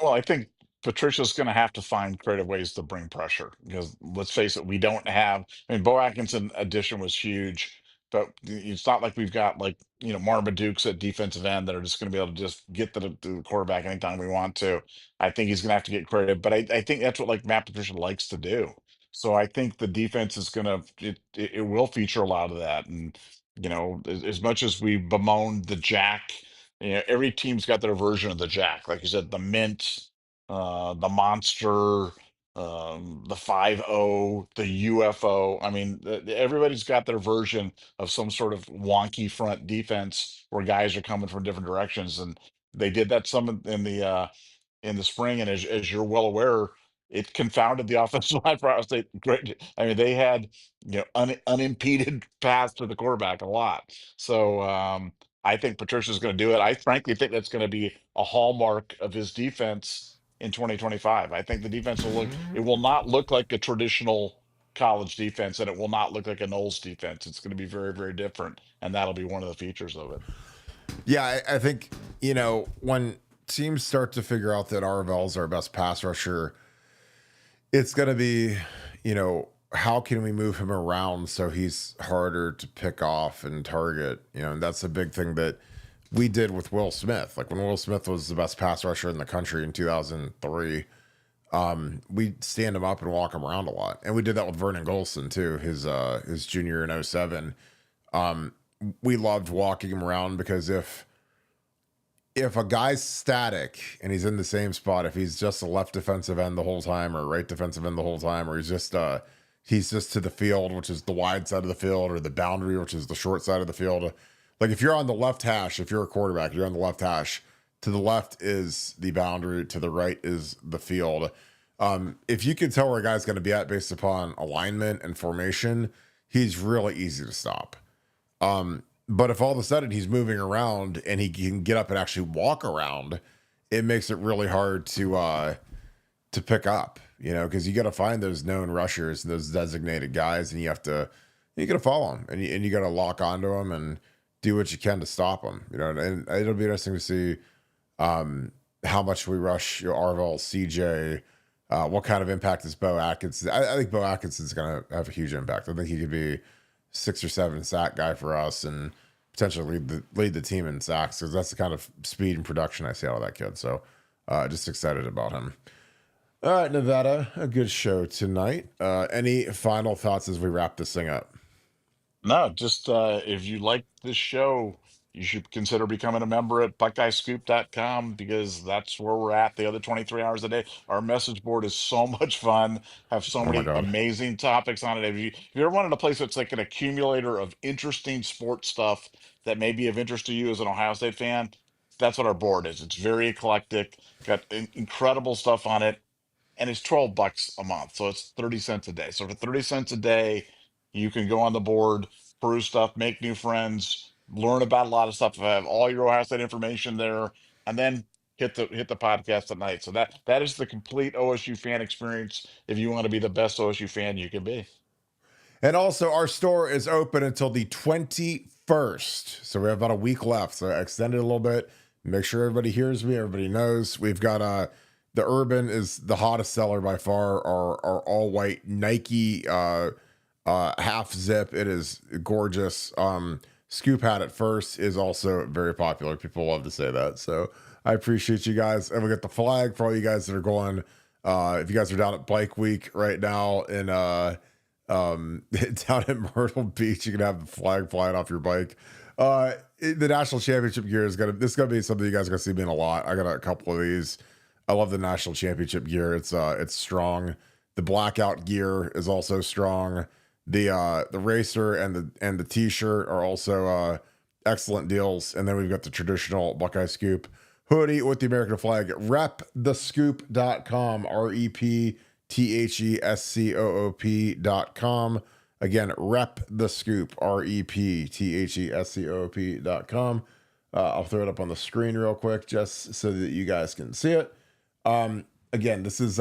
Well, I think Patricia's going to have to find creative ways to bring pressure because let's face it, we don't have. I mean, Bo Atkinson addition was huge, but it's not like we've got like Marmadukes at defensive end that are just going to be able to just get to the quarterback anytime we want to. I think he's going to have to get creative, but I think that's what like Matt Patricia likes to do. So I think the defense is going to it will feature a lot of that, and as much as we bemoaned the jack. Every team's got their version of the jack. Like you said, the mint, the monster, the 5-0, the UFO. I mean, everybody's got their version of some sort of wonky front defense where guys are coming from different directions. And they did that some in the spring, and as you're well aware, it confounded the offensive line for Ohio State. Great. I mean, they had unimpeded paths to the quarterback a lot. So I think Patricia's going to do it. I frankly think that's going to be a hallmark of his defense in 2025. I think the defense it will not look like a traditional college defense, and it will not look like a Knowles defense. It's going to be very, very different, and that'll be one of the features of it. Yeah, I think, when teams start to figure out that Arvell's our best pass rusher, it's going to be, how can we move him around so he's harder to pick off and target? And that's a big thing that we did with Will Smith. Like when Will Smith was the best pass rusher in the country in 2003, we stand him up and walk him around a lot. And we did that with Vernon Golson too, his junior in '07. We loved walking him around because if a guy's static and he's in the same spot, if he's just a left defensive end the whole time or right defensive end the whole time, or he's just to the field, which is the wide side of the field, or the boundary, which is the short side of the field. Like if you're on the left hash, if you're a quarterback, you're on the left hash. To the left is the boundary, to the right is the field. If you can tell where a guy's going to be at based upon alignment and formation, he's really easy to stop. But if all of a sudden he's moving around and he can get up and actually walk around, it makes it really hard to pick up, because you got to find those known rushers, those designated guys, and you got to follow them and you got to lock onto them and do what you can to stop them, and it'll be interesting to see how much we rush Arvell, CJ, what kind of impact is Bo Atkinson. I think Bo Atkinson's going to have a huge impact. I think he could be 6 or 7 sack guy for us and potentially lead the team in sacks, because that's the kind of speed and production I see out of that kid. So just excited about him. All right, Nevada, a good show tonight. Any final thoughts as we wrap this thing up? No, just if you like this show, you should consider becoming a member at BuckeyeScoop.com because that's where we're at the other 23 hours a day. Our message board is so much fun, have so Oh my many God. amazing topics on it. If you ever wanted a place that's like an accumulator of interesting sports stuff that may be of interest to you as an Ohio State fan, that's what our board is. It's very eclectic, got incredible stuff on it, and it's $12 a month, so it's 30 cents a day. So for 30 cents a day, you can go on the board, peruse stuff, make new friends, learn about a lot of stuff. I have all your Ohio State information there, and then hit the podcast at night. So that is the complete OSU fan experience if you want to be the best OSU fan you can be. And also, our store is open until the 21st. So we have about a week left. So I extended a little bit. Make sure everybody hears me. Everybody knows. We've got the Urban is the hottest seller by far. Our all white Nike half zip. It is gorgeous. Scoop had it first is also very popular. People love to say that. So I appreciate you guys. And we got the flag for all you guys that are going. If you guys are down at Bike Week right now in down at Myrtle Beach, you can have the flag flying off your bike. The national championship gear is gonna be something you guys are gonna see me in a lot. I got a couple of these. I love the national championship gear. It's strong. The blackout gear is also strong. The racer and the t-shirt are also excellent deals. And then we've got the traditional Buckeye Scoop hoodie with the American flag. Repthescoop.com. REPTHESCOOP.com. Again, Rep the Scoop, REPTHESCOOP.com. I'll throw it up on the screen real quick just so that you guys can see it. Again, this is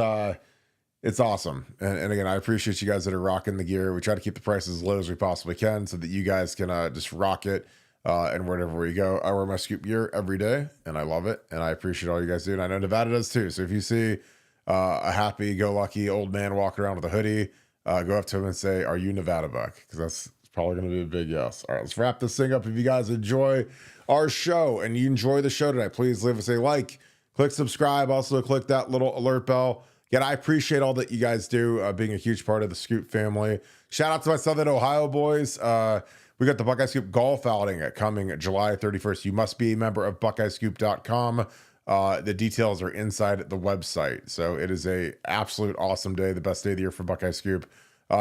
it's awesome. And again, I appreciate you guys that are rocking the gear. We try to keep the prices as low as we possibly can so that you guys can just rock it. And wherever we go, I wear my Scoop gear every day and I love it. And I appreciate all you guys do. And I know Nevada does too. So if you see a happy-go-lucky old man walking around with a hoodie, go up to him and say, "Are you Nevadabuck?" Because that's probably going to be a big yes. All right, let's wrap this thing up. If you guys enjoy our show and you enjoy the show tonight, please leave us a like, click subscribe, also click that little alert bell. Again, I appreciate all that you guys do, being a huge part of the Scoop family. Shout out to my Southern Ohio boys. We got the Buckeye Scoop golf outing coming July 31st. You must be a member of BuckeyeScoop.com. The details are inside the website. So it is a absolute awesome day, the best day of the year for Buckeye Scoop.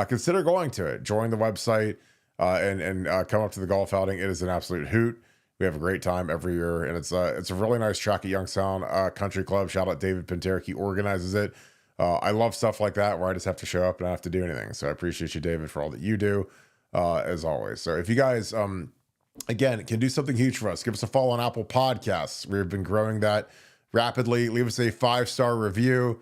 Consider going to it. Join the website and come up to the golf outing. It is an absolute hoot. We have a great time every year, and it's a really nice track at Youngstown Country Club. Shout out David Pinterick. He organizes it. I love stuff like that where I just have to show up and I have to do anything. So I appreciate you, David, for all that you do, as always. So if you guys, again, can do something huge for us, give us a follow on Apple Podcasts. We've been growing that rapidly. Leave us a 5-star review.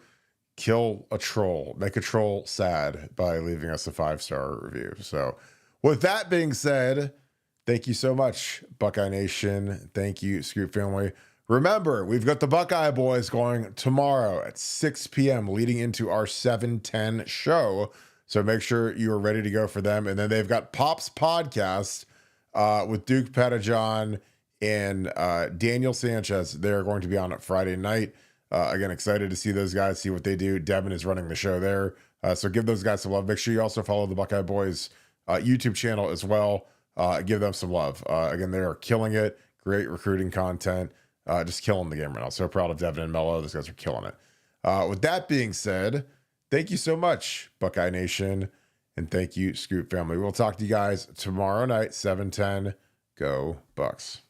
Kill a troll. Make a troll sad by leaving us a 5-star review. So with that being said, thank you so much, Buckeye Nation. Thank you, Scoop family. Remember, we've got the Buckeye Boys going tomorrow at 6 p.m. leading into our 7:10 show. So make sure you are ready to go for them. And then they've got Pop's podcast with Duke Pettijohn and Daniel Sanchez. They're going to be on Friday night. Again, excited to see those guys, see what they do. Devin is running the show there. So give those guys some love. Make sure you also follow the Buckeye Boys YouTube channel as well. Give them some love. Again, they are killing it. Great recruiting content. Just killing the game right now. So proud of Devin and Mello. Those guys are killing it. With that being said, thank you so much, Buckeye Nation. And thank you, Scoop family. We'll talk to you guys tomorrow night, 7:10. Go Bucks.